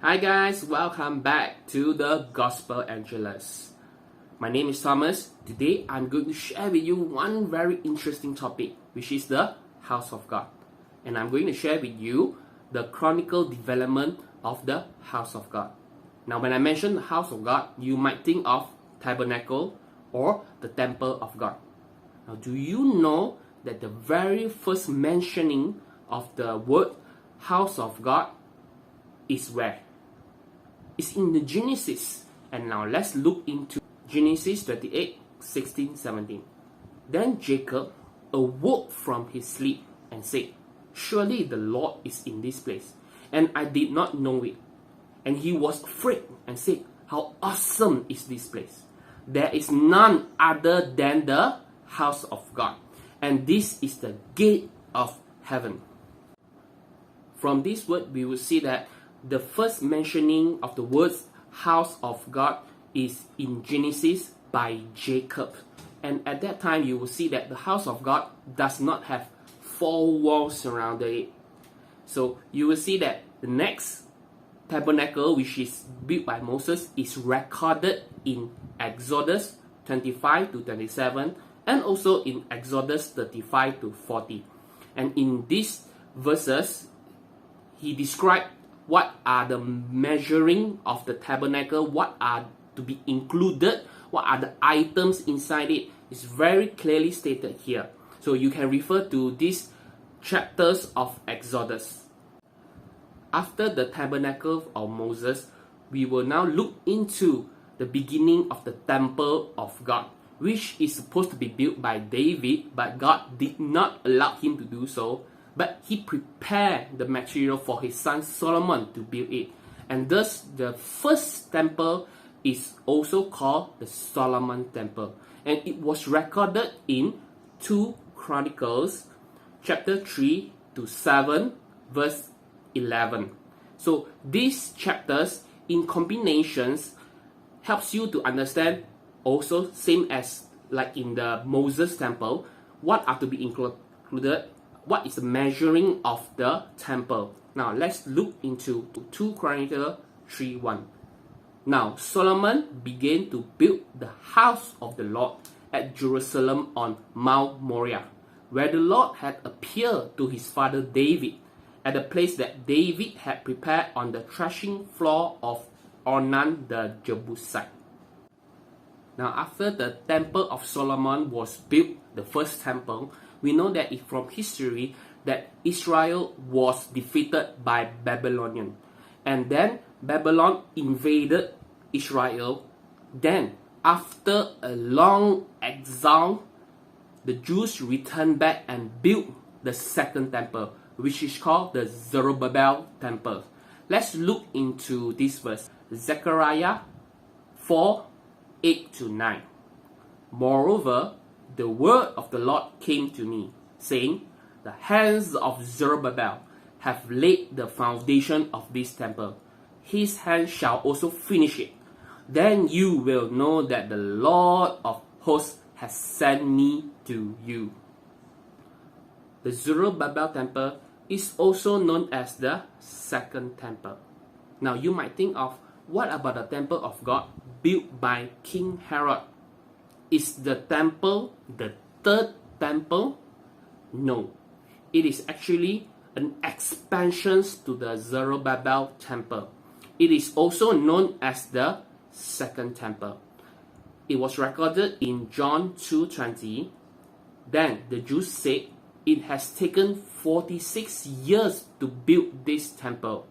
Hi guys, welcome back to the Gospel Angelus. My name is Thomas. Today I'm going to share with you one very interesting topic, which is the house of God. And I'm going to share with you the chronicle development of the house of God. Now when I mention the house of God, you might think of tabernacle or the temple of God. Now do you know that the very first mentioning of the word house of God is where? It's in the Genesis. And now let's look into Genesis 28, 16, 17. Then Jacob awoke from his sleep and said, "Surely the Lord is in this place, and I did not know it." And he was afraid and said, "How awesome is this place! There is none other than the house of God, and this is the gate of heaven." From this word, we will see that the first mentioning of the words house of God is in Genesis by Jacob. And at that time, you will see that the house of God does not have four walls surrounding it. So you will see that the next tabernacle, which is built by Moses, is recorded in Exodus 25 to 27 and also in Exodus 35 to 40. And in these verses, he described what are the measuring of the tabernacle, what are to be included, what are the items inside it. It's very clearly stated here. So you can refer to these chapters of Exodus. After the tabernacle of Moses, we will now look into the beginning of the temple of God, which is supposed to be built by David, but God did not allow him to do so. But he prepared the material for his son Solomon to build it. And thus, the first temple is also called the Solomon Temple. And it was recorded in 2 Chronicles, chapter 3 to 7, verse 11. So these chapters in combinations helps you to understand also same as like in the Moses temple, what are to be included, what is the measuring of the temple. Now let's look into 2 Chronicles 3:1. Now Solomon began to build the house of the Lord at Jerusalem on Mount Moriah, where the Lord had appeared to his father David, at the place that David had prepared on the threshing floor of Ornan the Jebusite. Now after the temple of Solomon was built, the first temple, we know that from history that Israel was defeated by Babylonian. And then Babylon invaded Israel. Then after a long exile, the Jews returned back and built the second temple, which is called the Zerubbabel temple. Let's look into this verse. Zechariah 4, 8 to 9. Moreover, the word of the Lord came to me, saying, "The hands of Zerubbabel have laid the foundation of this temple. His hands shall also finish it. Then you will know that the Lord of hosts has sent me to you." The Zerubbabel temple is also known as the second temple. Now you might think of, what about the temple of God built by King Herod? Is the temple the third temple? No. It is actually an expansion to the Zerubbabel temple. It is also known as the second temple. It was recorded in John 2:20. Then the Jews said, "It has taken 46 years to build this temple.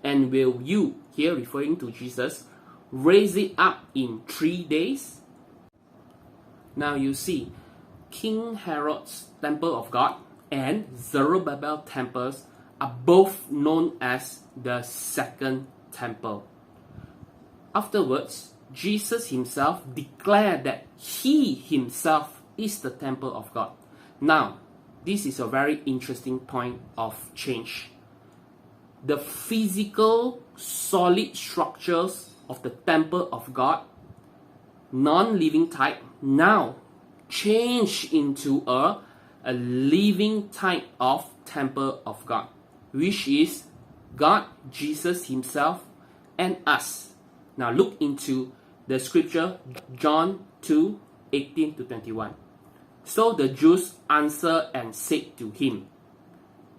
And will you," here referring to Jesus, "raise it up in 3 days?" Now you see, King Herod's temple of God and Zerubbabel temples are both known as the second temple. Afterwards, Jesus himself declared that he himself is the temple of God. Now, this is a very interesting point of change. The physical, solid structures of the temple of God, non-living type, now change into a living type of temple of God, which is God, Jesus himself, and us. Now look into the scripture, John 2:18 to 21. So the Jews answered and said to him,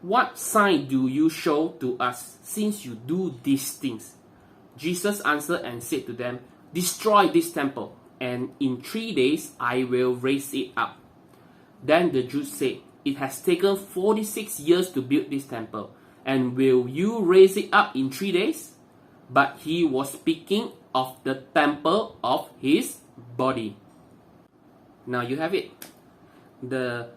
"What sign do you show to us, since you do these things?" Jesus answered and said to them, "Destroy this temple, and in 3 days I will raise it up." Then the Jews said, "It has taken 46 years to build this temple, and will you raise it up in 3 days? But he was speaking of the temple of his body. Now you have it. The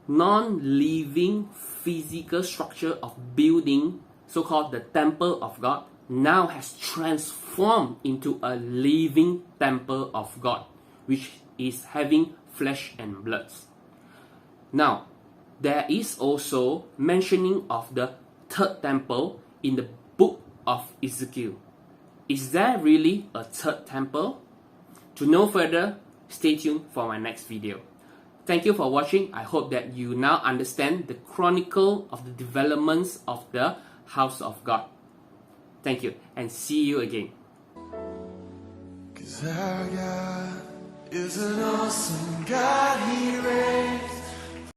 non-living physical structure of building, so-called the temple of God, now has transformed into a living temple of God, which is having flesh and blood. Now, there is also mentioning of the third temple in the book of Ezekiel. Is there really a third temple? To know further, stay tuned for my next video. Thank you for watching. I hope that you now understand the chronicle of the developments of the house of God. Thank you, and see you again. 'Cause our God is an awesome God, He reigns.